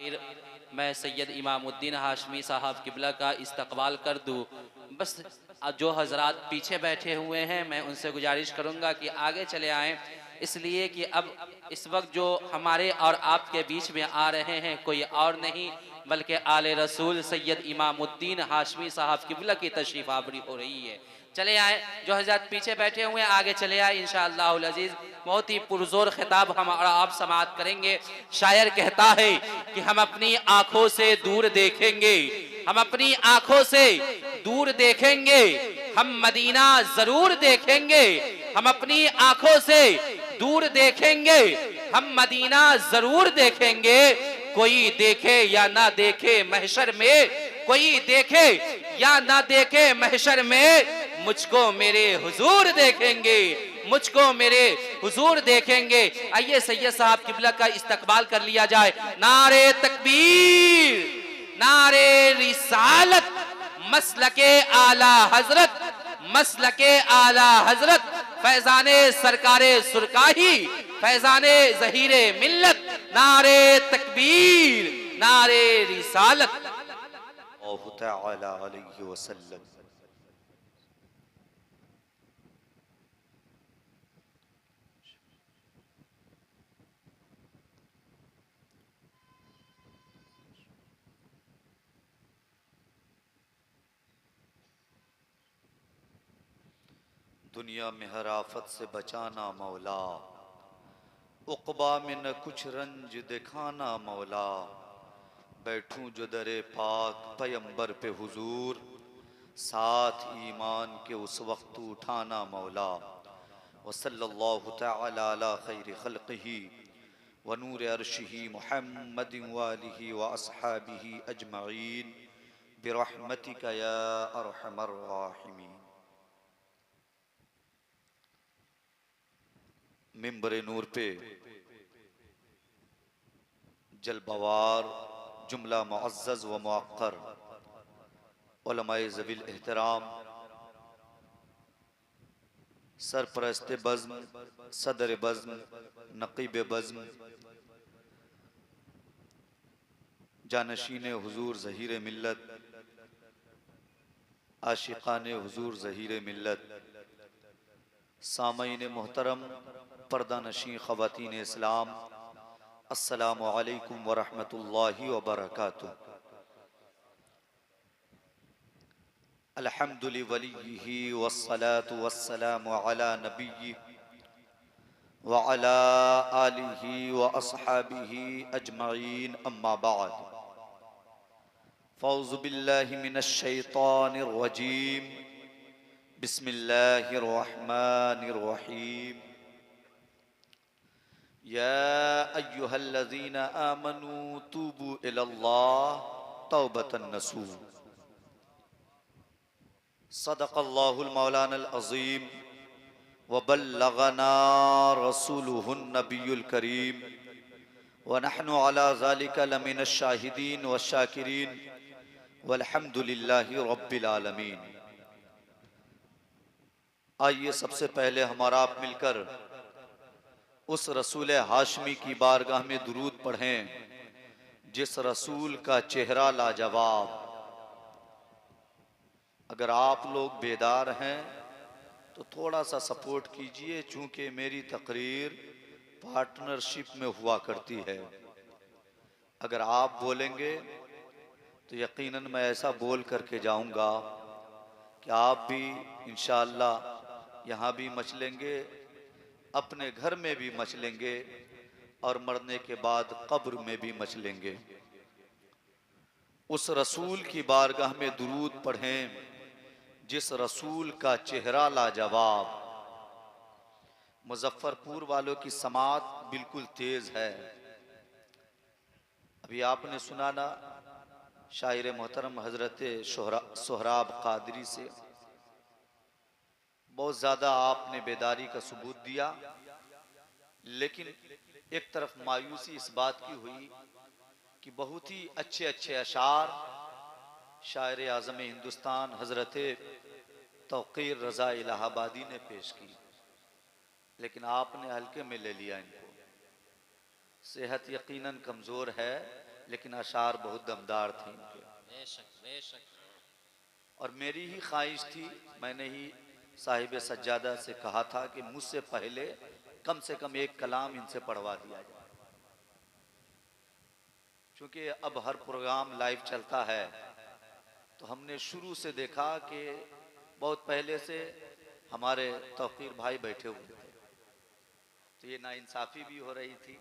फिर मैं सैयद इमामुद्दीन हाशमी साहब किबला का इस्तकबाल कर दूँ। बस जो हजरात पीछे बैठे हुए हैं मैं उनसे गुजारिश करूँगा कि आगे चले आएँ, इसलिए कि अब इस वक्त जो हमारे और आपके बीच में आ रहे हैं कोई और नहीं बल्कि आले रसूल सैयद इमामुद्दीन हाशमी साहब किबला की तशरीफ़ आवरी हो रही है। चले आए, जो हजरत पीछे बैठे हुए हैं आगे चले आए इंशाअल्लाहुल अज़ीज़। बहुत ही पुरजोर खिताब हम और आप समाअत करेंगे। शायर कहता है कि हम अपनी आंखों से दूर देखेंगे, हम अपनी आंखों से दूर देखेंगे, हम मदीना जरूर देखेंगे, हम अपनी आंखों से दूर देखेंगे, हम मदीना जरूर देखेंगे। कोई देखे या ना देखे महशर में, कोई देखे या ना देखे महशर में, मुझको मेरे हुजूर देखेंगे, मुझको मेरे हुजूर देखेंगे। आइए सैयद साहब किबला का इस्तकबाल कर लिया जाए। नारे तकबीर, नारे रिसालत, मसलके आला हजरत, मसलके आला हजरत, फैजाने सरकारे सुरकाही, फैजाने जहीरे मिल्लत, नारे तकबीर, नारे रिसालत। दुनिया में हर आफत से बचाना मौला, उक़बा में न कुछ रंज दिखाना मौला। बैठूं जो दरे पाक पैगंबर पे हुजूर, साथ ईमान के उस वक्त उठाना मौला। वसल्लल्लाहु तआला अला खैरि खल्क़िही व नूर अर्शिही मुहम्मदिन व आलिही व अस्हाबिही अजमईन बिरहमतिका या अरहमर राहिमीन। मिंबर नूर पे जलबवार जुमला मुअज़्ज़ज़ व मुअक्कर उलमाए ज़वील एहतराम, सरपरस्त बज़्म, सदर बज़्म, नक़ीब बज़्म, जानशीन हुजूर ज़हीर मिल्लत, आशिक़ान हुजूर ज़हीर मिल्लत, सामईन मोहतरम, पर्दा नशीं ख़वातीन इस्लाम, अस्सलामु अलैकुम व रहमतुल्लाहि व बरकातुहू। अल्हम्दुलिल्लाहि वलिय्यिही वस्सलातु वस्सलामु अला नबिय्यिही व अला आलिही व अस्हाबिही अजमईन, अम्मा बाद। फ़ौज़ु बिल्लाहि मिनश शैतानिर रजीम, बिस्मिल्लाहिर रहमानिर रहीम। या अय्युहल्लज़ीना आमनू तूबू इलल्लाह तौबतन नसूह। सदक़ल्लाहुल मौलानल अज़ीम व बल्लगना रसूलुहुन नबियुल करीम व नहनु अला ज़ालिका लमिनश शाहिदीन व शाकिरीन वल्हम्दुलिल्लाहि रब्बिल आलमीन। आइए सबसे पहले हमारा आप मिलकर उस रसूल हाशमी की बारगाह में दुरूद पढ़ें जिस रसूल का चेहरा लाजवाब। अगर आप लोग बेदार हैं तो थोड़ा सा सपोर्ट कीजिए, चूंकि मेरी तकरीर पार्टनरशिप में हुआ करती है। अगर आप बोलेंगे तो यकीनन मैं ऐसा बोल करके जाऊंगा कि आप भी इंशाअल्लाह यहाँ भी मचलेंगे, अपने घर में भी मचलेंगे और मरने के बाद कब्र में भी मचलेंगे। उस रसूल की बारगाह में दुरूद पढ़ें जिस रसूल का चेहरा लाजवाब। मुजफ्फरपुर वालों की समात बिल्कुल तेज है। अभी आपने सुना ना शायर मोहतरम हजरत सोहराब कादरी से, बहुत ज़्यादा आपने बेदारी का सबूत दिया, लेकिन एक तरफ मायूसी इस बात की हुई कि बहुत ही अच्छे अच्छे अशार शायर आज़म हिंदुस्तान हजरत तौक़ीर रज़ा इलाहाबादी ने पेश की, लेकिन आपने हल्के में ले लिया इनको। सेहत यकीनन कमज़ोर है, लेकिन अशार बहुत दमदार थे इनके। बेशक बेशक। और मेरी ही ख्वाहिश थी, मैंने ही साहिब सज्जादा से कहा था कि मुझसे पहले कम से कम एक कलाम इनसे पढ़वा दिया जाए, क्योंकि अब हर प्रोग्राम लाइव चलता है। तो हमने शुरू से देखा कि बहुत पहले से हमारे तौकीर भाई बैठे हुए थे, तो ये नाइंसाफ़ी भी हो रही थी।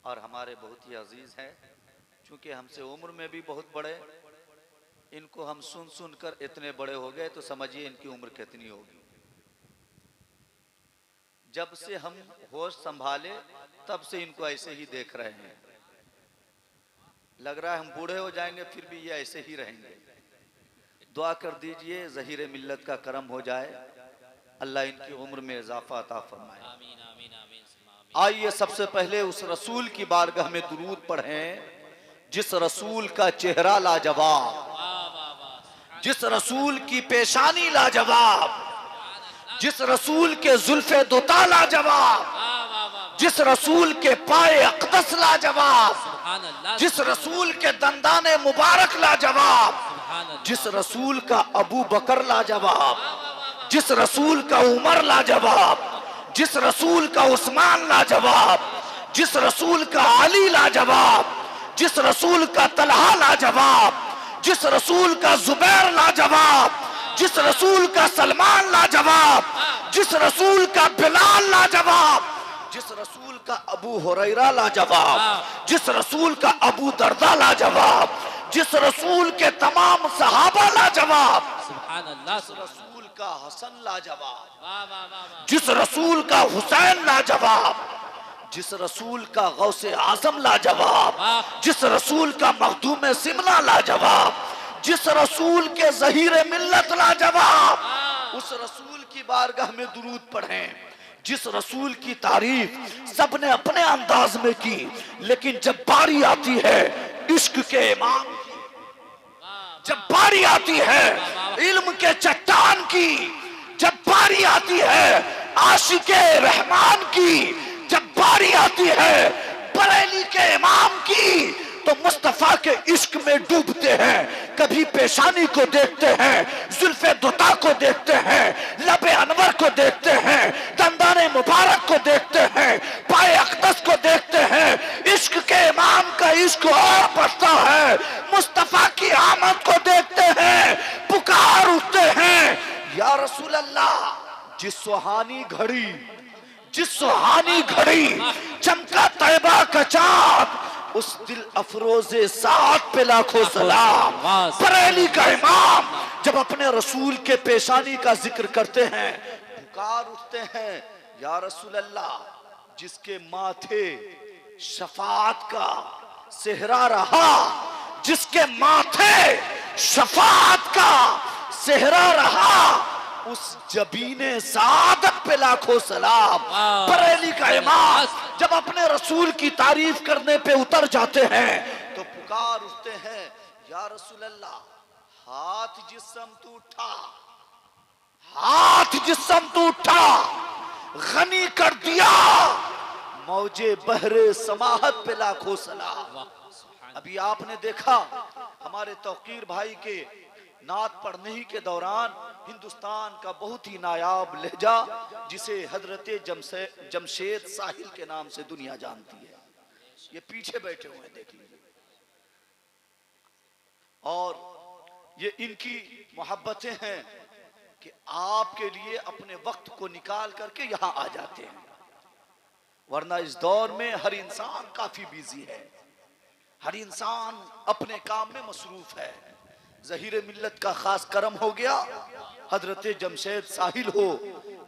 और हमारे बहुत ही अजीज हैं, चूँकि हमसे उम्र में भी बहुत बड़े, इनको हम सुन सुन कर इतने बड़े हो गए तो समझिए इनकी उम्र कितनी होगी। जब से हम होश संभाले तब से इनको ऐसे ही देख रहे हैं, लग रहा है हम बूढ़े हो जाएंगे फिर भी ये ऐसे ही रहेंगे। दुआ कर दीजिए ज़हीर मिल्लत का करम हो जाए, अल्लाह इनकी उम्र में इजाफा अता फरमाए। आमीन आमीन आमीन। आइए सबसे पहले उस रसूल की बारगाह में दुरूद पढ़ें, जिस रसूल का चेहरा लाजवाब, जिस रसूल की पेशानी लाजवाब, जिस रसूल के जुल्फे दुता लाजवाब, जिस रसूल के पाए अक़दस लाजवाब, जिस रसूल के दंदाने मुबारक लाजवाब, जिस रसूल का अबू बकर लाजवाब, जिस रसूल का उमर लाजवाब, जिस रसूल का उस्मान लाजवाब, जिस रसूल का अली लाजवाब, जिस रसूल का तलहा लाजवाब, जिस रसूल का जुबैर लाजवाब, जिस रसूल का सलमान लाजवाब, जिस रसूल का बिलाल लाजवाब, जिस रसूल का अबू हुरैरा लाजवाब, जिस रसूल का अबू दर्दा लाजवाब, जिस रसूल के तमाम सहाबा लाजवाब, जिस रसूल का हसन लाजवाब, जिस रसूल का हुसैन लाजवाब, जिस रसूल का गौसे आजम लाजवाब, जिस रसूल का मखदूम सिमला लाजवाब, जिस रसूल के ज़हीर मिल्लत लाजवाब, उस रसूल की बारगाह में दुरूद पढ़ें। जिस रसूल की तारीफ सबने अपने अंदाज में की, लेकिन जब बारी आती है इश्क के इमाम की, जब बारी आती है इल्म के चट्टान की, जब बारी आती है आशिके रहमान की, जब बारी आती है बरेली के इमाम की, तो मुस्तफा के इश्क में डूबते हैं। कभी पेशानी को देखते हैं, जुल्फे दुता को देखते हैं, लबे अनवर को देखते हैं, दंदाने मुबारक को देखते हैं, पाए अक़दस को देखते हैं। इश्क के इमाम का इश्क और बढ़ता है। मुस्तफा की आमद को देखते हैं, पुकार उठते हैं, या रसूल अल्लाह। जिस सुहानी घड़ी, जिस सुहानी घड़ी चमका तैबा का चाँद, उस दिल अफरोज़े साथ पे लाखों सलाम। बरेली का इमाम जब अपने रसूल के पेशानी का जिक्र करते हैं, पुकार उठते हैं, या रसूल अल्लाह। जिसके माथे शफाअत का सेहरा रहा, जिसके माथे शफाअत का सेहरा रहा, उस जबीने सादत पे लाखों सलाम। बरेली का इमाम जब अपने रसूल की तारीफ करने पे उतर जाते हैं तो पुकार उठते हैं, या रसूल अल्लाह। हाथ जिस्म तू उठा, हाथ जिस्म तू उठा, गनी कर दिया मौजे बहरे समाहत पे लाखों सलाम। अभी आपने देखा हमारे तौकीर भाई के नात पढ़ने ही के दौरान हिंदुस्तान का बहुत ही नायाब लहजा, जिसे हजरत जमशेद साहिल के नाम से दुनिया जानती है, ये पीछे बैठे हुए हैं, देख लीजिए। और ये इनकी मोहब्बतें हैं कि आपके लिए अपने वक्त को निकाल करके यहाँ आ जाते हैं, वरना इस दौर में हर इंसान काफी बिजी है, हर इंसान अपने काम में मसरूफ है। ज़हीर मिल्लत का खास करम हो गया, हजरत जमशेद साहिल हो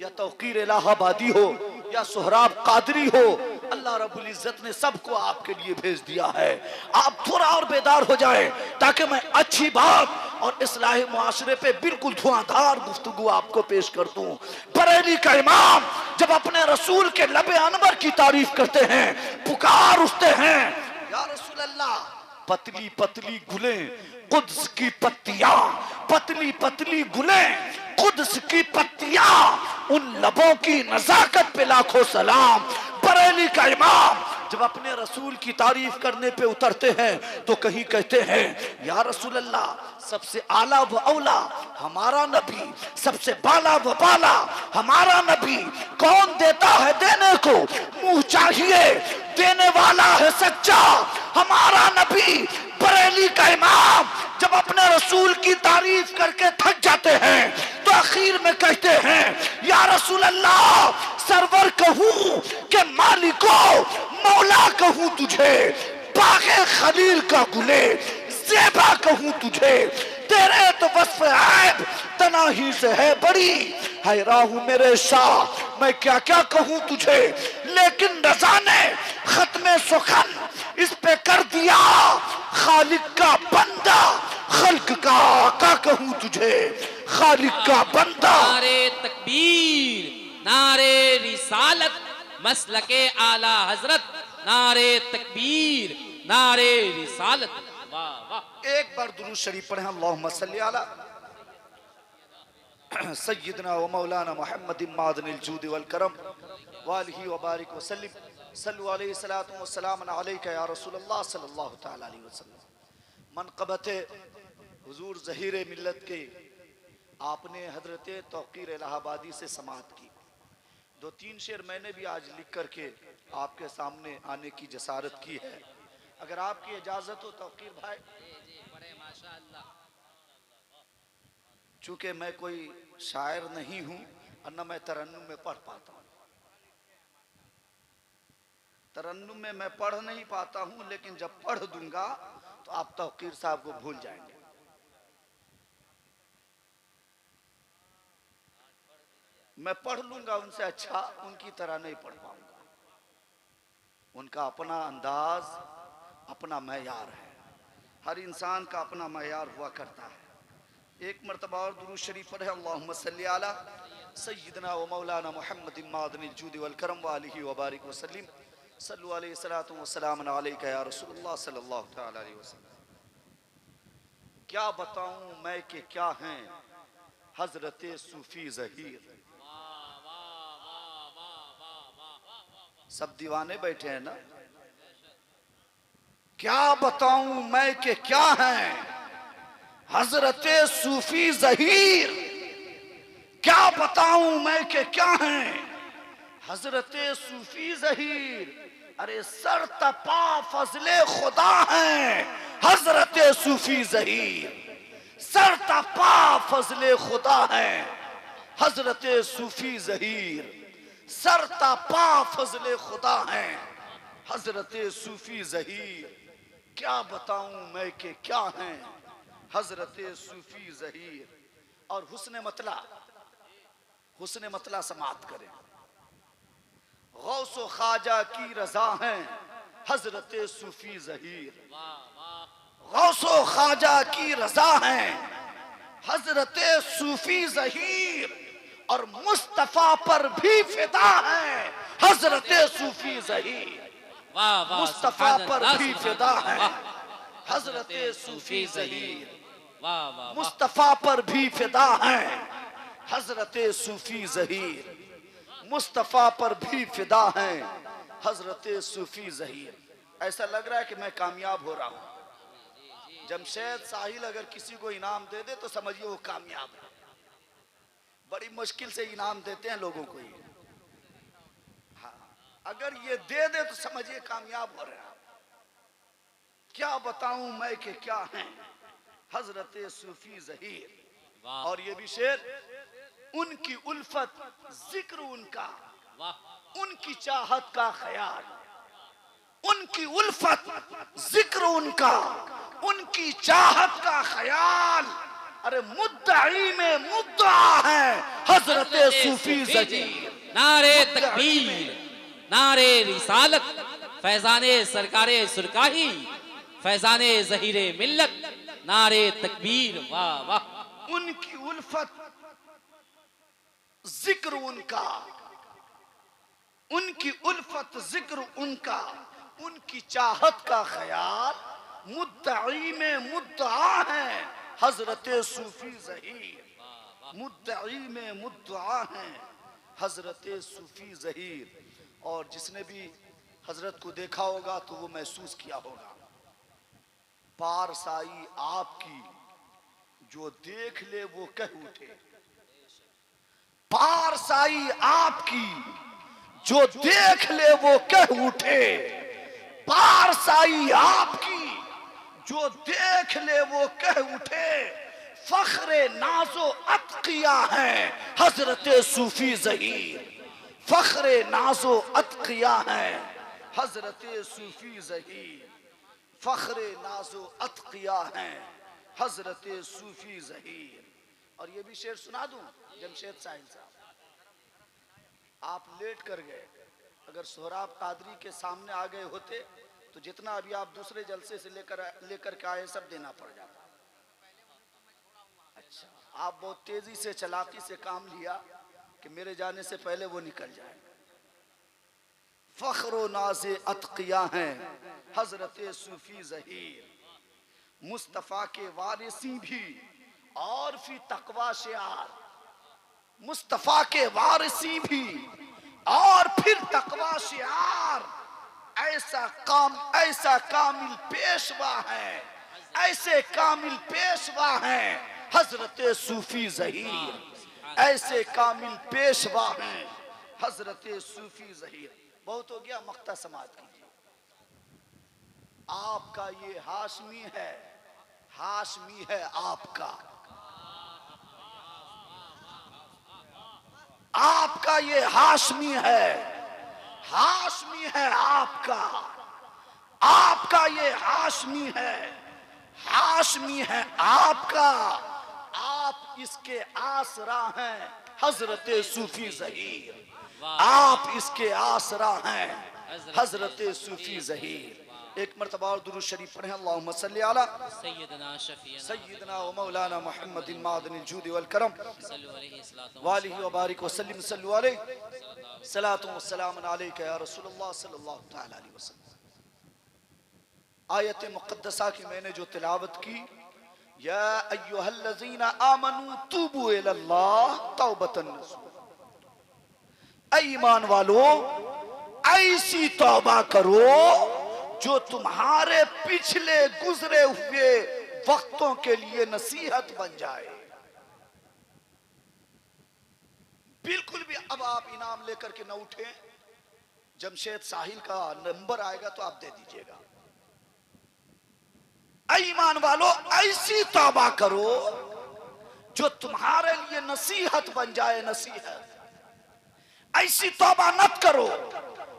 या तौकीर इलाहाबादी हो या सोहराब कादरी हो, अल्लाह रब्बुल इज्जत ने सबको आपके लिए भेज दिया है। आप थोड़ा और बेदार हो जाएं ताकि मैं अच्छी बात और इस्लाही मुआशरे पे बिल्कुल धुआंधार गुफ्तगू आपको पेश कर दूं। बरेली का इमाम जब अपने रसूल के लबे अनवर की तारीफ करते हैं, पुकार उठते हैं, या रसूल अल्लाह। पतली पतली गुलें कुद्स की पत्तियां, पतली पतली गुलें कुद्स की पत्तियां, उन लबों की नजाकत पे लाखों सलाम। बरेली का इमाम जब अपने रसूल की तारीफ करने पे उतरते हैं तो कहीं कहते हैं या रसूल अल्लाह सबसे आला व औला हमारा नबी, सबसे बाला व बाला हमारा नबी, कौन देता है देने को मुंह चाहिए, देने वाला है सच्चा हमारा नबी। बरेली का इमाम जब अपने रसूल की तारीफ करके थक जाते हैं तो आखिर में कहते हैं या रसूल अल्लाह सरवर कहूं के मालिको मौला कहूं तुझे, बागे खलील का गुले ज़ेबा कहूं तुझे, तेरे तो वस्फ़ ऐब तनाही से है बड़ी, हैरान हूं मेरे शाह मैं क्या क्या कहूं तुझे, लेकिन रज़ा ने खत्मे सुखन इस पे कर दिया, खालिक का बंदा खल्क का आका कहूं तुझे, खालिक का बंदा। नारे तकबीर, नारे रिसालत, मसलके आला हजरत, नारे तकबीर, नारे रिसालत। वाह वाह। एक बार दुरूद शरीफ पढ़े अल्लाहुम्मा सल्ली अला सय्यदना व मौलाना मुहम्मद मादनिल जूद वल करम व आलिहि व बारिक व सल्लिम सल्लु अलैहि सलातु व सलाम अलैका या रसूलल्लाह सल्लल्लाहु तआला अलैहि वसल्लम। मनक़बत हुजूर ज़हीरे मिल्लत के आपने हजरत तौक़ीर इलाहाबादी से समाअत की। दो तीन शेर मैंने भी आज लिख करके आपके सामने आने की जसारत की है, अगर आपकी इजाजत हो तौक़ीर भाई। चूंकि मैं कोई शायर नहीं हूं और न मैं तरन्नुम में पढ़ पाता हूं, तरन्नुम में मैं पढ़ नहीं पाता हूं, लेकिन जब पढ़ दूंगा तो आप तौक़ीर साहब को भूल जाएंगे। मैं पढ़ लूंगा उनसे अच्छा, उनकी तरह नहीं पढ़ पाऊंगा। उनका अपना अंदाज, अपना मयार है, हर इंसान का अपना मयार हुआ करता है। एक मरतबा और दुरूद शरीफ पढ़े अल्लाहुम्मा सल्ली अला सय्यदना व मौलाना मुहम्मद मादनिल जूद वल करम व आलिहि व बारिक व सल्लिम सल्लु अलैहि सलातु व सलाम अलैका या रसूलल्लाह सल्लल्लाहु तआला अलैहि वसल्लम। क्या बताऊं मैं कि क्या हैं हजरत सूफी ज़हीर। सब दीवाने बैठे हैं ना। क्या बताऊं मैं कि क्या हैं हजरत सूफी ज़हीर, क्या बताऊं मैं कि क्या हैं हजरत सूफी ज़हीर। अरे सर तपा फजले खुदा हैं हजरत सूफी ज़हीर, सर तपा फजले खुदा हैं हजरत सूफी ज़हीर, सर तपा फजले खुदा हैं हजरत सूफी ज़हीर। क्या बताऊं मैं कि क्या हैं हजरत सूफी ज़हीर। और हुस्न मतला समात करें। गौस व ख्वाजा की रजा हैं हजरत सूफी ज़हीर, गौस व ख्वाजा की रजा हैं हजरत सूफी ज़हीर, और मुस्तफा पर भी फिदा हैं हजरत सूफी ज़हीर। मुस्तफा पर भी फिदा हैं हजरत सूफी ज़हीर, मुस्तफा पर भी फिदा हैं हजरत सूफी ज़हीर, मुस्तफा पर भी फिदा हैं हजरत सूफी ज़हीर। ऐसा लग रहा है कि मैं कामयाब हो रहा हूं। जमशेद साहिल अगर किसी को इनाम दे दे तो समझिए वो कामयाब है। बड़ी मुश्किल से इनाम देते हैं लोगों को ये। हाँ, अगर ये दे दे तो समझिए कामयाब हो रहा है। क्या बताऊं मैं कि क्या हैं हजरत सूफी ज़हीर। और ये भी शेर, उनकी उल्फत जिक्र उनका, उनकी चाहत का ख्याल, उनकी उल्फत जिक्र उनका, उनकी चाहत का ख्याल। अरे मुद्दाई में मुद्दा है हजरत सूफी ज़हीर। नारे तकबीर, नारे रिसालत, फैजाने सरकारे सुरकाही, फैजाने ज़हीरे मिल्लत, नारे तकबीर। वाह वाह। उनकी उल्फत जिक्र उनका, उनकी उल्फत जिक्र उनका, उनकी चाहत का ख्याल, मुद्दाई में मुद्दा है हजरत सूफी ज़हीर, मुद्दाई में मुद्दा है हजरत सूफी ज़हीर। और जिसने भी हजरत को देखा होगा तो वो महसूस किया होगा, पारसाई आपकी जो देख ले वो कह उठे, पारसाई आपकी जो देख ले वो कह उठे, पारसाई आपकी जो देख ले वो कह उठे, फख्रे नाजो अतकिया है हजरत सूफी ज़हीर, फख्रे नाजो अतकिया है हजरत सूफी ज़हीर, फख्रे नाजो अतकिया है हजरत सूफी ज़हीर। और ये भी शेर सुना दूं जमशेद साहिल साहब, आप लेट कर गए, अगर सोहराब कादरी के सामने आ गए होते तो जितना अभी आप दूसरे जलसे से लेकर के आए सब देना पड़ जाता। अच्छा, आप बहुत तेजी से चालाकी से काम लिया कि मेरे जाने से पहले वो निकल जाए। फख्रो नाज़े अतकिया हैं हजरत सूफी ज़हीर, मुस्तफ़ा के वारिसी भी और फिर तकवा शियार, मुस्तफ़ा के वारिसी भी और फिर तकवा शियार, ऐसा कामिल पेशवा है, ऐसे कामिल पेशवा है हजरत सूफी ज़हीर, ऐसे कामिल पेशवा है हजरत सूफी ज़हीर। बहुत हो गया, मक्ता समात कीजिए। आपका ये हाशमी है, हाशमी है आपका, आपका ये हाशमी है, हाशमी है आपका, आपका ये हाशमी है, हाशमी है आपका, आप इसके आसरा हैं हजरत सूफी ज़हीर, आप इसके आसरा हैं हजरत सूफी ज़हीर। एक मरतबा और दुरूद शरीफ पढ़ें, अल्लाहुम्मा सल्ली अला सय्यिदना व मौलाना मुहम्मदिन मादनिल जूद वल करम वालिहि व बारिक व सल्लिम सल्लु अलैहि सलातु व सलामुन अलैका या रसूलुल्लाह सल्लल्लाहु तआला अलैहि वसल्लम। आयत मुक़द्दसा की मैंने जो तिलावत की, या अय्युहल्लज़ीना आमनू तूबू इलल्लाह तौबतन नसूहा, ऐ ईमान वालो ऐसी तौबा करो जो तुम्हारे पिछले गुजरे हुए वक्तों के लिए नसीहत बन जाए। बिल्कुल भी अब आप इनाम लेकर के न उठे, जमशेद साहिल का नंबर आएगा तो आप दे दीजिएगा। ऐ ईमान वालो ऐसी तौबा करो जो तुम्हारे लिए नसीहत बन जाए, नसीहत। ऐसी तौबा मत करो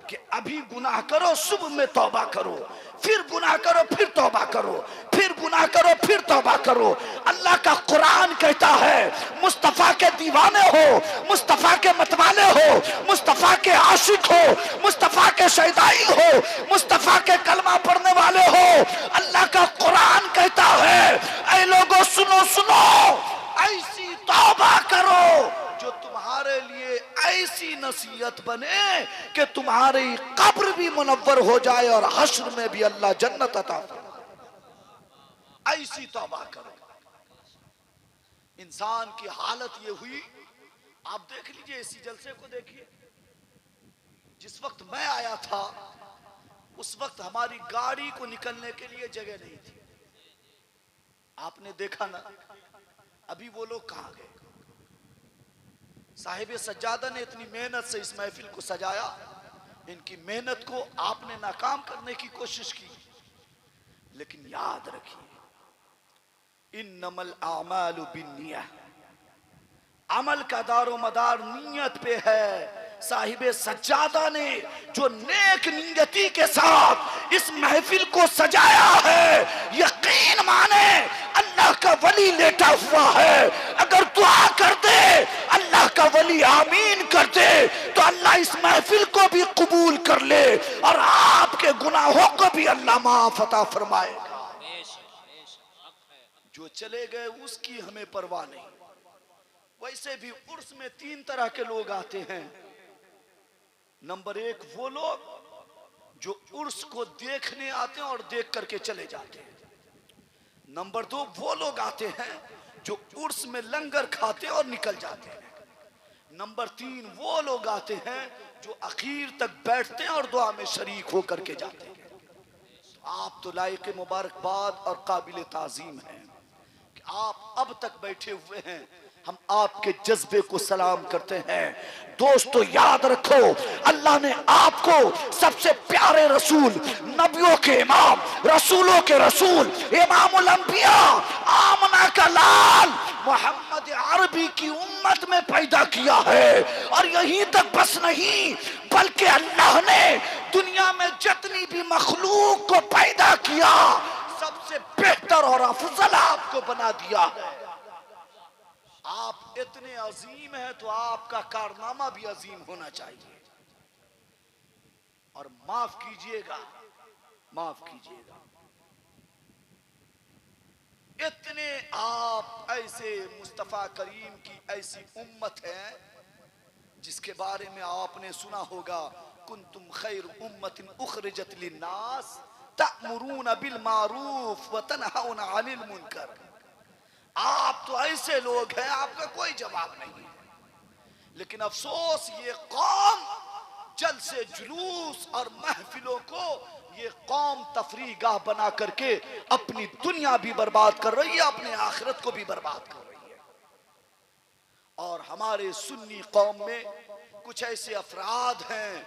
कि अभी गुनाह करो, सुबह में तौबा करो, फिर गुनाह करो, फिर तौबा करो, फिर गुनाह करो, फिर तौबा करो। अल्लाह का कुरान कहता है मुस्तफ़ा के दीवाने हो, मुस्तफ़ा के मतवाले हो, मुस्तफ़ा के आशिक हो, मुस्तफ़ा के शहीदाई हो, मुस्तफ़ा के कलमा पढ़ने वाले हो। अल्लाह का कुरान कहता है ऐ लोगों सुनो सुनो, ऐसी तौबा करो जो तुम्हारे लिए ऐसी नसीहत बने कि तुम्हारी कब्र भी मुनव्वर हो जाए और हश्र में भी अल्लाह जन्नत अता फरमाए। ऐसी तौबा करो। इंसान की हालत ये हुई, आप देख लीजिए, इसी जलसे को देखिए। जिस वक्त मैं आया था उस वक्त हमारी गाड़ी को निकलने के लिए जगह नहीं थी। आपने देखा ना, अभी वो लोग कहां गए। साहिब सज्जादा ने इतनी मेहनत से इस महफिल को सजाया, इनकी मेहनत को आपने नाकाम करने की कोशिश की। लेकिन याद रखिए, इन्नमल आमालु बिन्निय्याह, अमल का दारो मदार नीयत पे है। साहिब सज्जादा ने जो नेक नीयती के साथ इस महफिल को सजाया है, यकीन माने अल्लाह का वली लेटा हुआ है। अगर दुआ कर दे अल्लाह का वली आमीन कर दे तो अल्लाह इस महफिल को भी कबूल कर ले और आपके गुनाहों को भी अल्लाह माफ अता फरमाएगा। जो चले गए उसकी हमें परवाह नहीं। वैसे भी उर्स में 3 तरह के लोग आते हैं। नंबर 1 वो लोग जो उर्स को देखने आते हैं और देख करके चले जाते हैं। नंबर 2 वो लोग आते हैं जो उर्स में लंगर खाते और निकल जाते हैं। नंबर 3 वो लोग आते हैं जो आखिर तक बैठते हैं और दुआ में शरीक होकर के जाते हैं। तो आप तो लायक मुबारकबाद और काबिल ताजीम हैं कि आप अब तक बैठे हुए हैं। हम आपके जज्बे को सलाम करते हैं। दोस्तों याद रखो, अल्लाह ने आपको सबसे प्यारे रसूल, नबियों के इमाम, रसूलों के रसूल, इमामुल अंबिया, आमना का लाल मोहम्मद अरबी की उम्मत में पैदा किया है। और यहीं तक बस नहीं, बल्कि अल्लाह ने दुनिया में जितनी भी मखलूक को पैदा किया, सबसे बेहतर और अफजल आपको बना दिया है। आप इतने अजीम हैं तो आपका कारनामा भी अजीम होना चाहिए। और माफ कीजिएगा, माफ कीजिएगा, इतने आप ऐसे मुस्तफा करीम की ऐसी उम्मत है जिसके बारे में आपने सुना होगा, कुंतुम खैर उम्मतिन उखरिजत लिन्नास तअमुरून बिल मारूफ व तनहौना अनिल मुनकर। आप तो ऐसे लोग हैं, आपका कोई जवाब नहीं। लेकिन अफसोस, ये कौम जलसे जुलूस और महफिलों को ये कौम तफरीह गाह बना करके अपनी दुनिया भी बर्बाद कर रही है, अपने आखिरत को भी बर्बाद कर रही है। और हमारे सुन्नी कौम में कुछ ऐसे अफराद हैं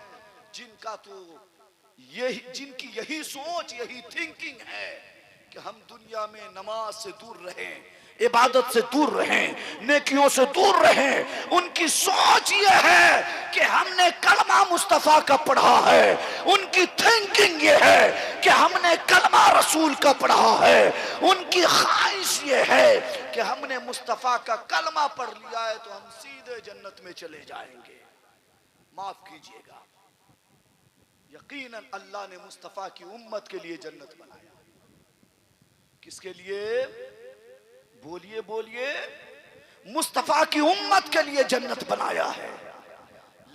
जिनका तो जिनकी यही सोच, यही थिंकिंग है कि हम दुनिया में नमाज से दूर रहें, इबादत से दूर रहें, नेकियों से दूर रहें। उनकी सोच ये है कि हमने कलमा मुस्तफा का पढ़ा है। उनकी थिंकिंग ये है कि हमने कलमा रसूल का पढ़ा है। उनकी ख्वाहिश ये है कि हमने मुस्तफा का कलमा पढ़ लिया है तो हम सीधे जन्नत में चले जाएंगे। माफ कीजिएगा, यकीनन अल्लाह ने मुस्तफा की उम्मत के लिए जन्नत बनाया। किसके लिए? बोलिए बोलिए। मुस्तफा की उम्मत के लिए जन्नत बनाया है।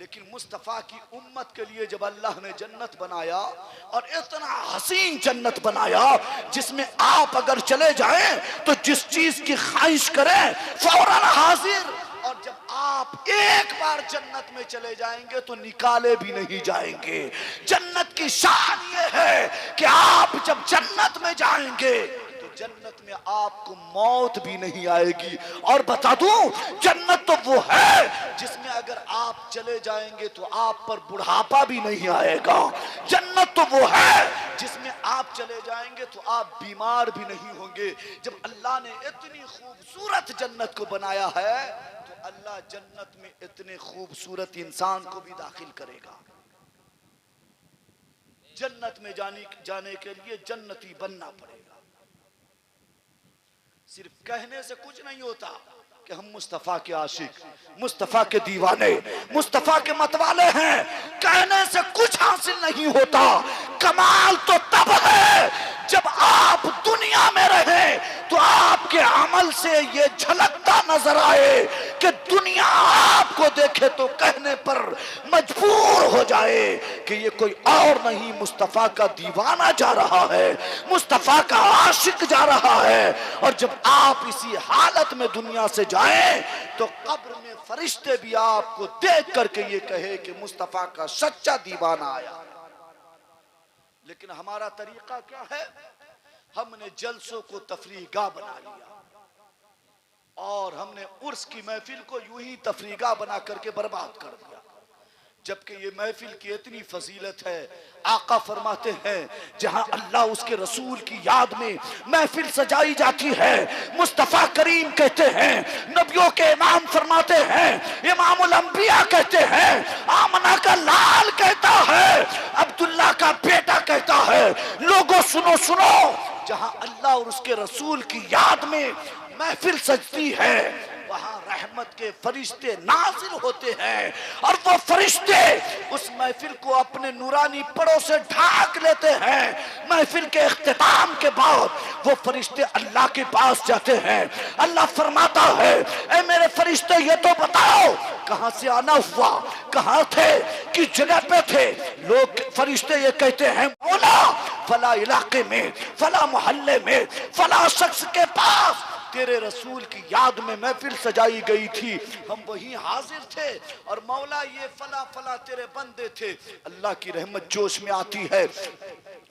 लेकिन मुस्तफा की उम्मत के लिए जब अल्लाह ने जन्नत बनाया, और इतना हसीन जन्नत बनाया जिसमें आप अगर चले जाएं तो जिस चीज की ख्वाहिश करें फौरन हाजिर, और जब आप एक बार जन्नत में चले जाएंगे तो निकाले भी नहीं जाएंगे। जन्नत की शान ये है कि आप जब जन्नत में जाएंगे जन्नत में आपको मौत भी नहीं आएगी। और बता दूं, जन्नत तो वो है जिसमें अगर आप चले जाएंगे तो आप पर बुढ़ापा भी नहीं आएगा। जन्नत तो वो है जिसमें आप चले जाएंगे तो आप बीमार भी नहीं होंगे। जब अल्लाह ने इतनी खूबसूरत जन्नत को बनाया है तो अल्लाह जन्नत में इतने खूबसूरत इंसान को भी दाखिल करेगा। जन्नत में जाने के लिए जन्नती बनना पड़ेगा। सिर्फ कहने से कुछ नहीं होता कि हम मुस्तफा के आशिक, मुस्तफा के दीवाने, मुस्तफा के मतवाले हैं। कहने से कुछ हासिल नहीं होता। कमाल तो तब है जब आप दुनिया में रहें तो आपके अमल से ये झलकता नजर आए कि दुनिया आपको देखे तो कहने पर मजबूर हो जाए कि ये कोई और नहीं, मुस्तफा का दीवाना जा रहा है, मुस्तफा का आशिक जा रहा है। और जब आप इसी हालत में दुनिया से जाएं तो कब्र में फरिश्ते भी आपको देख करके ये कहे कि मुस्तफा का सच्चा दीवाना आया। लेकिन हमारा तरीका क्या है? हमने जलसों को तफरीगा बना लिया और हमने उर्स की महफिल को यूं ही तफरीगा बना करके बर्बाद कर दिया। जबकि ये महफिल की इतनी फजीलत है। आका फरमाते हैं जहां अल्लाह उसके रसूल की याद में महफिल सजाई जाती है, मुस्तफा करीम कहते हैं, नबियों के इमाम फरमाते हैं, इमामुल अंबिया कहते हैं, आमना का लाल कहता है, अब्दुल्ला का बेटा कहता है, लोगों सुनो सुनो, जहां अल्लाह और उसके रसूल की याद में महफिल सजती है वहां रहमत के फरिश्ते नाजिल होते हैं और वो फरिश्ते उस महफिल को अपने नूरानी परों से ढाक लेते हैं। महफिल के इख्तिताम के बाद वो फरिश्ते अल्लाह के पास जाते हैं। अल्लाह फरमाता है, ऐ मेरे फरिश्ते ये तो बताओ कहां से आना हुआ, कहां थे, किस जगह पे थे। लोग फरिश्ते ये कहते हैं, मौला फला इलाके में, फला मोहल्ले में, फला शख्स के पास तेरे रसूल की याद में महफिल सजाई गई थी, हम वहीं हाजिर थे और मौला ये फला फला तेरे बंदे थे। अल्लाह की रहमत जोश में आती है,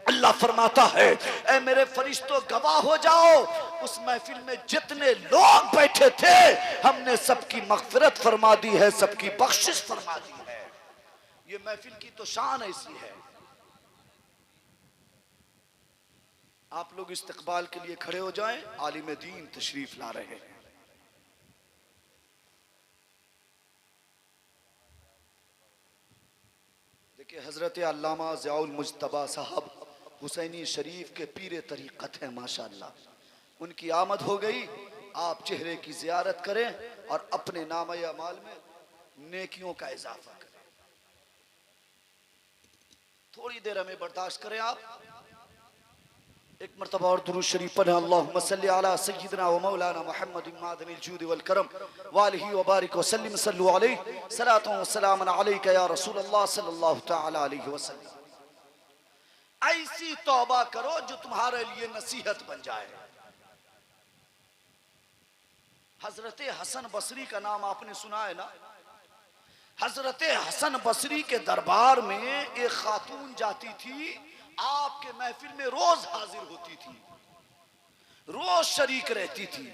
अल्लाह फरमाता है ऐ मेरे फरिश्तों गवाह हो जाओ, उस महफिल में जितने लोग बैठे थे हमने सबकी मगफिरत फरमा दी है, सबकी बख्शिश फरमा दी है। ये महफिल की तो शान ऐसी है। आप लोग इस्तकबाल के लिए खड़े हो जाएं, आलिम दीन तशरीफ ला रहे हैं। देखिए हजरत अल्लामा ज़ियाउल मुज्तबा साहब हुसैनी शरीफ के पीरे तरीक़त हैं माशाअल्लाह। उनकी आमद हो गई, आप चेहरे की ज़ियारत करें और अपने नामे अमाल में नेकियों का इजाफा करें। थोड़ी देर हमें बर्दाश्त करें। आप एक मरतबा और दुरूद शरीफ पढ़ें, अल्लाहुम्मा सल्ली अला सय्यिदिना व मौलाना मुहम्मदिन मादनिल जूद वल करम व आलिहि व बारिक व सल्लिम सल्लु अलैहि सलातु व सलामन अलैका या रसूलल्लाह सल्लल्लाहु तआला अलैहि वसल्लम। ऐसी तौबा करो जो तुम्हारे लिए नसीहत बन जाए। हजरत हसन बसरी का नाम आपने सुना है ना? हजरत हसन बसरी के दरबार में एक खातून जाती थी, आपके महफिल में रोज हाजिर होती थी, रोज शरीक रहती थी।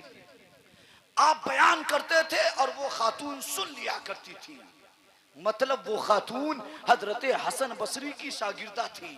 आप बयान करते थे और वो खातून सुन लिया करती थी। मतलब वो खातून हजरत हसन बसरी की शागिर्दा थी,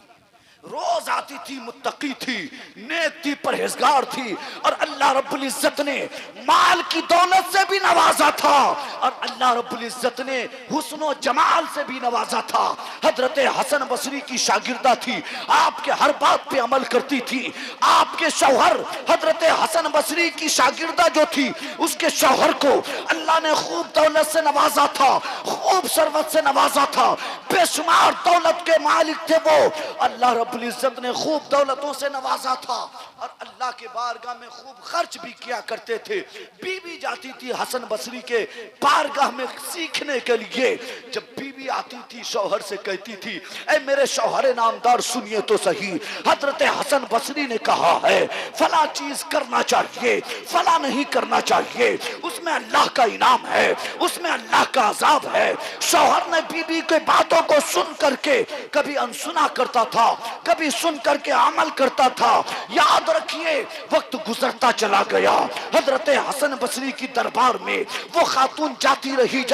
रोज आती थी, मुत्तकी थी, नेक थी, परहेजगार थी और अल्लाह रब्बुल इज्जत ने माल की दौलत से भी नवाजा था और अल्लाह रब्बुल इज्जत ने हुस्न जमाल से भी नवाजा था। हजरत हसन बसरी की शागिर्दा थी, आपके हर बात पे अमल करती थी। आपके शौहर हजरत हसन बसरी की शागिर्दा जो थी, उसके शौहर को अल्लाह ने खूब दौलत से नवाजा था, खूब सरवत से नवाजा था, बेशुमार दौलत के मालिक थे वो। अल्लाह रब्बुल इज्जत ने खूब दौलतों से नवाजा था और अल्लाह के बारगाह में खूब खर्च भी किया करते थे। बीबी जाती थी हसन बसरी के बारगाह में सीखने के लिए। जब बीबी आती थी शौहर से कहती थी, ऐ मेरे शौहर नामदार सुनिए तो सही, हजरत हसन बसरी ने कहा है फला चीज करना चाहिए, फला नहीं करना चाहिए, उसमें अल्लाह का इनाम है, उसमें अल्लाह का अजाब है। शौहर ने बीबी के बातों को सुन करके कभी अनसुना करता था, कभी सुन करके अमल करता था। याद रखिए वक्त गुजरता चला गया, हजरत हसन बसरी की दरबार में वो खातून जाती रही,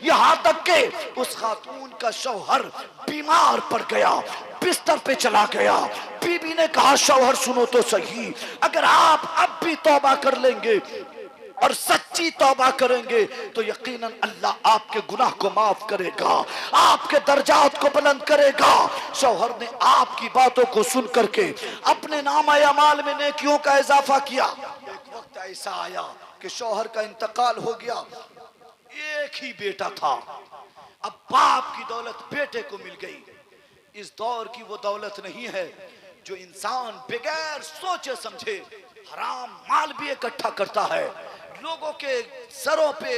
यहाँ तक के उस खातून का शौहर बीमार पड़ गया, बिस्तर पे चला गया। बीबी ने कहा शौहर सुनो तो सही, अगर आप अब भी तौबा कर लेंगे और सच्ची तौबा करेंगे तो यकीनन अल्लाह आपके गुनाह को माफ करेगा, आपके दर्जात को बुलंद करेगा। शौहर ने आपकी बातों को सुन करके अपने नामे अमाल में नेकियों का इजाफा किया। एक वक्त ऐसा आया कि शौहर का इंतकाल हो गया, एक ही बेटा था, अब बाप की दौलत बेटे को मिल गई। इस दौर की वो दौलत नहीं है जो इंसान बगैर सोचे समझे हराम माल भी इकट्ठा करता है। लोगों के सरों पे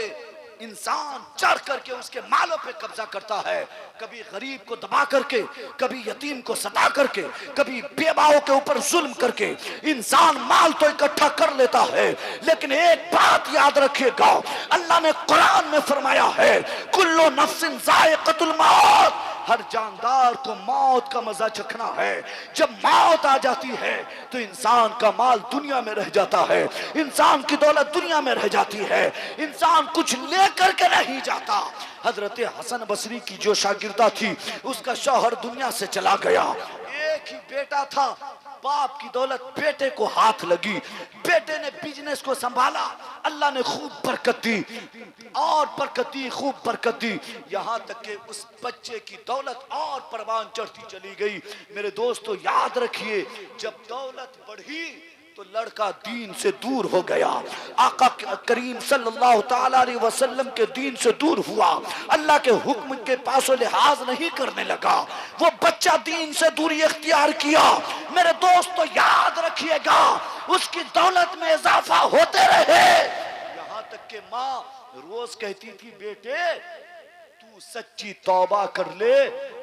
इंसान चढ़ करके उसके मालों पे कब्जा करता है, कभी गरीब को दबा करके, कभी यतीम को सता करके, कभी बेवाओं के ऊपर जुल्म करके इंसान माल तो इकट्ठा कर लेता है। लेकिन एक बात याद रखिएगा, अल्लाह ने कुरान में फरमाया है कुल्लु नफ्सिन ज़ाइक़तुल मौत, हर जानदार को मौत का मजा चखना है। जब मौत आ जाती है तो इंसान का माल दुनिया में रह जाता है, इंसान की दौलत दुनिया में रह जाती है, इंसान कुछ लेकर के नहीं जाता। हजरत हसन बसरी की जो शागिर्दा थी उसका शौहर दुनिया से चला गया, एक ही बेटा था, बाप की दौलत बेटे को हाथ लगी, बेटे ने बिजनेस को संभाला, अल्लाह ने खूब बरकत दी और बरकत दी, खूब बरकत दी, यहाँ तक कि उस बच्चे की दौलत और परवान चढ़ती चली गई। मेरे दोस्तों याद रखिए, जब दौलत बढ़ी तो लड़का दीन से दूर हो गया, आका करीम सल्लल्लाहु ताला अलैहि वसल्लम के दीन से दूर हुआ, अल्लाह के हुक्म के पासों लिहाज नहीं करने लगा, वो बच्चा दीन से दूरी इख्तियार किया। मेरे दोस्तों याद रखिएगा, उसकी दौलत में इजाफा होते रहे, यहाँ तक कि माँ रोज कहती थी बेटे तू सच्ची तौबा कर ले,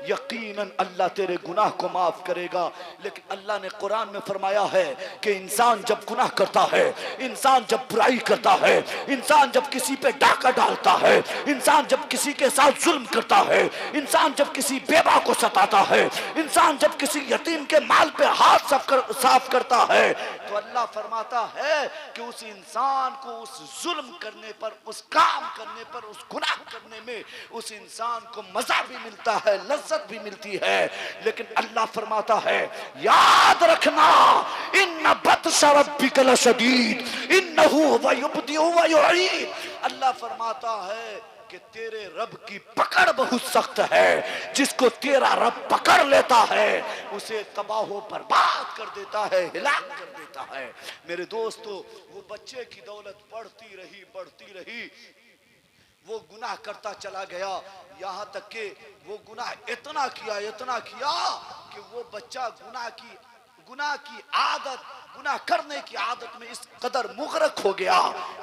यकीनन अल्लाह तेरे गुनाह को माफ करेगा। लेकिन अल्लाह ने कुरान में फरमाया है कि इंसान जब गुनाह करता है, इंसान जब बुराई करता है, इंसान जब किसी पे डाका डालता है, इंसान जब किसी के साथ जुल्म करता है, इंसान जब किसी बेवा को सताता है, इंसान जब किसी यतीम के माल पे हाथ साफ करता है, तो अल्लाह फरमाता है कि उस इंसान को उस जुल्म करने पर, उस काम करने पर, उस गुनाह करने में उस इंसान को मजा भी मिलता है, लज्जत भी मिलती है। लेकिन अल्लाह फरमाता है याद रखना, इन्न बत्शा रब्बिका लशदीद इन्नहु हुवा युब्दिउ व युईद। अल्लाह फरमाता है कि तेरे रब की पकड़ बहुत सख्त है, जिसको तेरा रब पकड़ लेता है उसे तबाह बर्बाद कर देता है, हिलाक कर देता है। मेरे दोस्तों, वो बच्चे की दौलत बढ़ती रही, बढ़ती रही, वो गुनाह करता चला गया, यहाँ तक कि वो गुनाह इतना किया कि वो बच्चा गुनाह की आदत, गुनाह करने की आदत में इस कदर मुगरक हो गया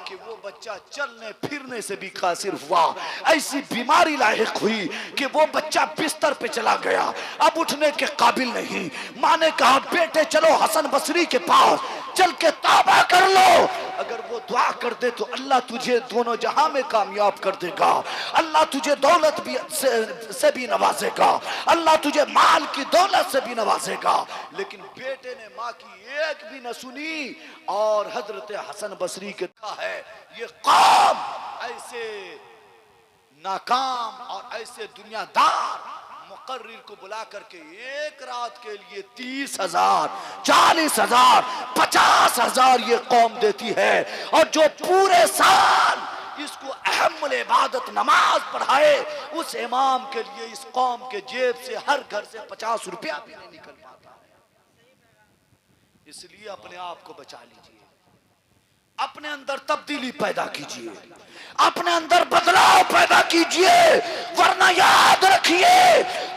कि वो बच्चा चलने फिरने से भी कासिर हुआ। ऐसी बीमारी लाहिक हुई कि वो बच्चा बिस्तर पे चला गया, अब उठने के काबिल नहीं। माँ ने कहा बेटे चलो हसन बसरी के पास चल के तौबा कर लो, अगर वो दुआ कर दे तो अल्लाह तुझे दोनों जहां में कामयाब कर देगा, अल्लाह तुझे दौलत भी से भी नवाजेगा, अल्लाह तुझे माल की दौलत से भी नवाजेगा। लेकिन बेटे ने माँ की एक भी न सुनी और हजरत हसन बसरी के कहा है ये कौम ऐसे नाकाम और ऐसे दुनियादार मुकर्रिर को बुला करके एक रात के लिए 30,000, 40,000, 50,000 ये कौम देती है, और जो पूरे साल इसको अहम इबादत नमाज पढ़ाए, उस इमाम के लिए इस कौम के जेब से हर घर से 50 रुपया भी नहीं निकल पाता है। इसलिए अपने आप को बचा लीजिए, अपने अंदर तब्दीली पैदा कीजिए, अपने अंदर बदलाव पैदा कीजिए, वरना याद रखिए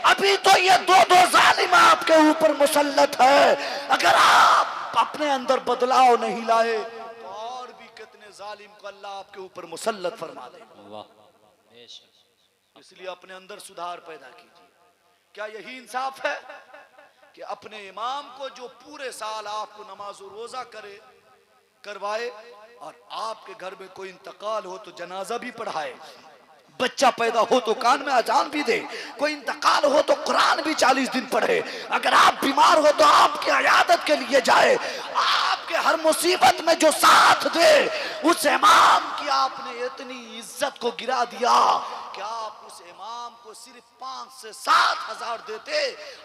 अभी तो ये दो जालिम आपके ऊपर मुसल्लत है। अगर आप अपने अंदर बदलाव नहीं लाए तो और भी कितने जालिम को अल्लाह आपके ऊपर मुसल्लत फरमा देगा। इसलिए अपने अंदर सुधार पैदा कीजिए। क्या यही इंसाफ है कि अपने इमाम को जो पूरे साल आपको नमाज और रोजा करवाए और आपके घर में कोई इंतकाल हो तो जनाजा भी पढ़ाए, बच्चा पैदा हो तो कान में अजान भी दे, कोई इंतकाल हो तो कुरान भी 40 दिन पढ़े, अगर आप बीमार हो तो आपकी इयादत के लिए जाए, आपके हर मुसीबत में जो साथ दे, उस इमाम की आपने इतनी इज्जत को गिरा दिया कि आप उस इमाम को सिर्फ 5 से 7 हजार देते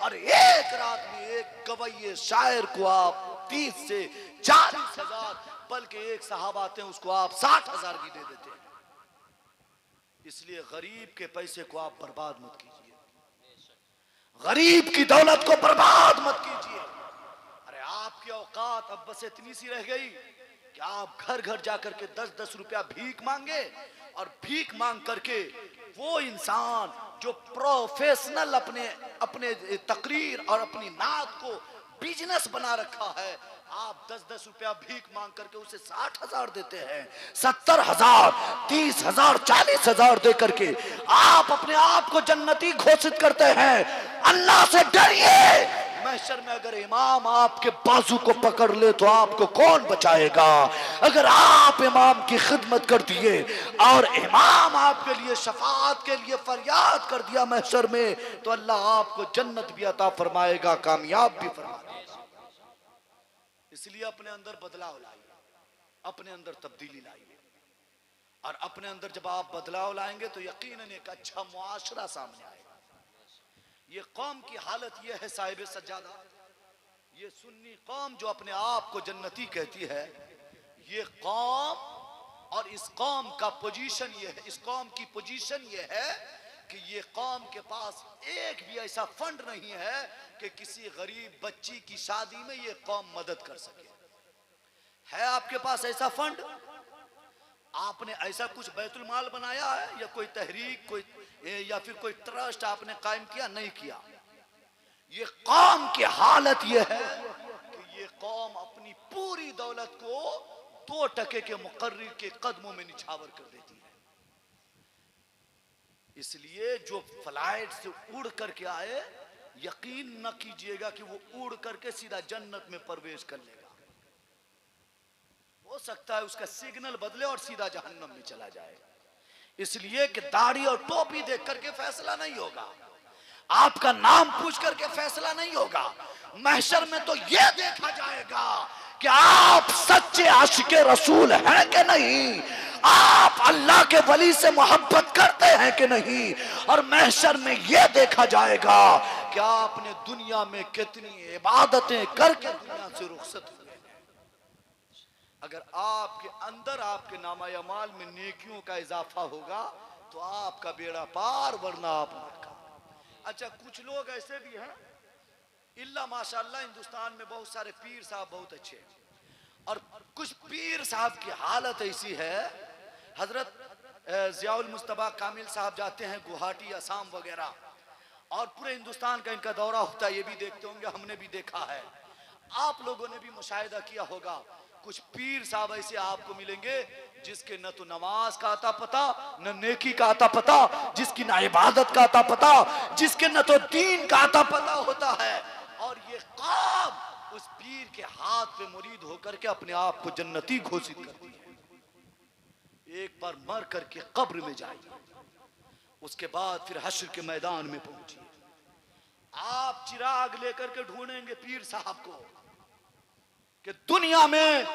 और एक रात में एक गवैये शायर को आप 30 से 40 हजार, बल्कि एक साहब आते हैं उसको आप 60 हजार भी दे देते हैं। इसलिए गरीब के पैसे को आप बर्बाद मत कीजिए, गरीब की दौलत को बर्बाद मत कीजिए। अरे आपकी औकात अब बस इतनी सी रह गई कि आप घर घर जाकर के 10-10 रुपया भीख मांगे, और भीख मांग करके वो इंसान जो प्रोफेशनल अपने तकरीर और अपनी नात को बिजनेस बना रखा है, आप 10-10 रुपया भीख मांग करके उसे 60 हजार देते हैं, 70 हजार, 30 हजार, 40 हजार दे करके आप अपने आप को जन्नती घोषित करते हैं। अल्लाह से डरिए। महशर में अगर इमाम आपके बाजू को पकड़ ले तो आपको कौन बचाएगा? अगर आप इमाम की खिदमत कर दिए और इमाम आपके लिए शफाअत के लिए फरियाद कर दिया महशर में, तो अल्लाह आपको जन्नत भी अता फरमाएगा, कामयाब भी फरमाएगा। इसलिए अपने अंदर बदलाव लाइए, अपने अंदर तब्दीली लाइए, और अपने अंदर जब आप बदलाव लाएंगे तो यकीनन एक अच्छा मुआशरा सामने आएगा। ये कौम की हालत ये है साहिब सज्जादा, ये सुन्नी कौम जो अपने आप को जन्नती कहती है, ये कौम और इस कौम का पोजीशन ये है, इस कौम की पोजीशन ये है कि ये कौम के पास एक भी ऐसा फंड नहीं है कि किसी गरीब बच्ची की शादी में ये कौम मदद कर सके। है आपके पास ऐसा फंड? आपने ऐसा कुछ बैतुल माल बनाया है या कोई तहरीक कोई या फिर कोई ट्रस्ट आपने कायम किया? नहीं किया। ये कौम की हालत ये है कि ये कौम अपनी पूरी दौलत को 2 टके के मुकर्रिर के कदमों में निछावर कर देती है। इसलिए जो फ्लाइट से उड़ करके आए, यकीन न कीजिएगा कि वो उड़ करके सीधा जन्नत में प्रवेश कर लेगा। हो सकता है उसका सिग्नल बदले और सीधा जहन्नम में चला जाए। इसलिए कि दाढ़ी और टोपी देख करके फैसला नहीं होगा, आपका नाम पूछ करके फैसला नहीं होगा। महशर में तो यह देखा जाएगा कि आप सच्चे आशिके रसूल हैं कि नहीं, आप अल्लाह के वली से मोहब्बत करते हैं कि नहीं। और महशर में यह देखा जाएगा कि आपने दुनिया में कितनी इबादतें करके दुनिया से रुखसत हुए हैं। अगर आपके अंदर आपके नामा अमाल में नेकियों का इजाफा होगा तो आपका बेड़ा पार, वरना आप मरका। अच्छा, कुछ लोग ऐसे भी हैं, इल्ला माशाअल्लाह हिंदुस्तान में बहुत सारे पीर साहब बहुत अच्छे हैं, और कुछ पीर साहब की हालत ऐसी है। हजरत ज़ियाउल मुस्तफा कामिल साहब जाते हैं गुवाहाटी, असम वगैरह, और पूरे हिंदुस्तान का इनका दौरा होता है। ये भी देखते होंगे, हमने भी देखा है, आप लोगों ने भी मुशाहिदा किया होगा। कुछ पीर साहब ऐसे आपको मिलेंगे जिसके न तो नमाज का आता पता, न नेकी का आता पता, जिसकी ना इबादत का आता पता, जिसके न तो दीन का आता पता होता है। और ये काम उस पीर के हाथ पे मुरीद होकर के अपने आप को जन्नती घोषित करती है। एक बार मर करके कब्र में जाइए, उसके बाद फिर हश्र के मैदान में पहुंचिए। आप चिराग लेकर के ढूंढेंगे पीर साहब को कि दुनिया में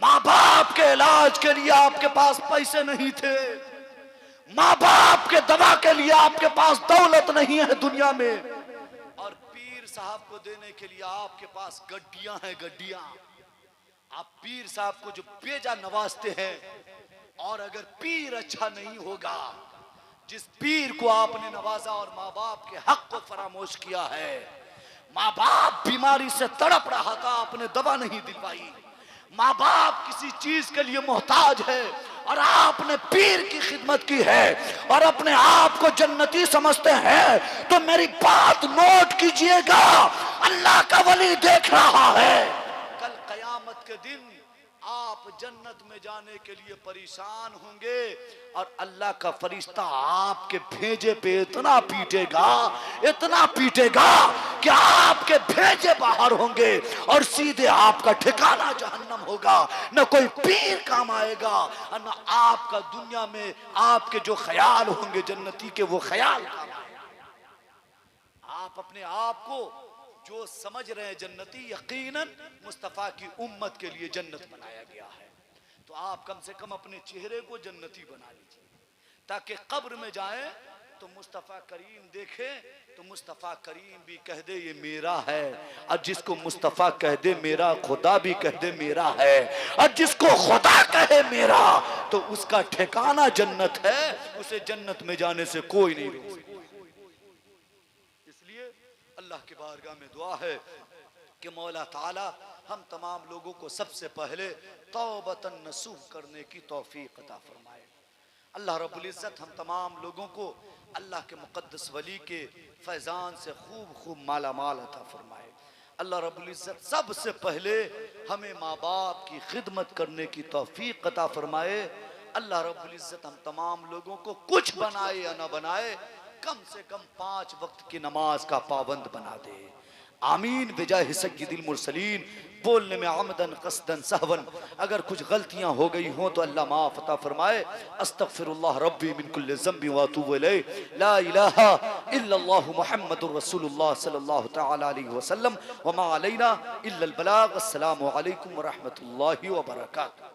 माँ बाप के इलाज के लिए आपके पास पैसे नहीं थे, माँ बाप के दवा के लिए आपके पास दौलत नहीं है दुनिया में, और पीर साहब को देने के लिए आपके पास गड्डियां हैं, गड्डियां। आप पीर साहब को जो बेजा नवाजते हैं, और अगर पीर अच्छा नहीं होगा, जिस पीर को आपने नवाजा और माँ बाप के हक को फरामोश किया है, माँ बाप बीमारी से तड़प रहा था, आपने दवा नहीं दिलवाई, माँ बाप किसी चीज के लिए मोहताज है और आपने पीर की खिदमत की है और अपने आप को जन्नती समझते हैं, तो मेरी बात नोट कीजिएगा, अल्लाह का वली देख रहा है। कल कयामत के दिन आप जन्नत में जाने के लिए परेशान होंगे और अल्लाह का फरिश्ता आपके भेजे पे इतना पीटेगा, इतना पीटेगा कि आपके भेजे बाहर होंगे और सीधे आपका ठिकाना जहन्नम होगा। न कोई पीर काम आएगा और न आपका दुनिया में आपके जो ख्याल होंगे जन्नती के, वो ख्याल काम आएगा। आप अपने आप को जो समझ रहे हैं जन्नती, यकीनन मुस्तफा की उम्मत के लिए जन्नत बनाया गया है। तो आप कम से कम अपने चेहरे को जन्नती बना लीजिए, ताकि कब्र में जाएं तो मुस्तफा करीम देखे तो मुस्तफा करीम भी कह दे ये मेरा है, और जिसको मुस्तफा कह दे मेरा, खुदा भी कह दे मेरा है, और जिसको खुदा कहे मेरा तो उसका ठिकाना जन्नत है, उसे जन्नत में जाने से कोई नहीं रोक सकता। अल्लाह की बारगाह में दुआ है कि मौला ताला हम तमाम लोगों को सबसे पहले तौबतन नसूह करने की तौफीक अता फरमाए। अल्लाह रब्बुल इज़्ज़त हम तमाम लोगों को अल्लाह के मुक़द्दस वली के फैज़ान से खूब खूब माला माल अता फरमाए। अल्लाह रब्बुल इज़्ज़त सबसे पहले हमें माँ बाप की खिदमत करने की तौफीक अता फरमाए। अल्लाह रब्बुल इज़्ज़त हम तमाम लोगों को कुछ बनाए या न बनाए, कम से कम 5 वक्त की नमाज का पाबंद बना दे। आमीन बिजाह सय्यिदिल मुरसलीन। बोलने में आमदन कसदन सहवन अगर कुछ गलतियां हो गई हों तो अल्लाह माफ़ अता फरमाए। अस्तगफिरुल्लाह रब्बी मिन कुल्लि ज़ंबि व अतूबु इलैह। ला इलाहा इल्लल्लाहु मुहम्मदुर रसूलुल्लाह सल्लल्लाहु तआला अलैहि वसल्लम व मा अलैना इल्लल बलाग। अस्सलामु अलैकुम व रहमतुल्लाहि व बरकातुहू।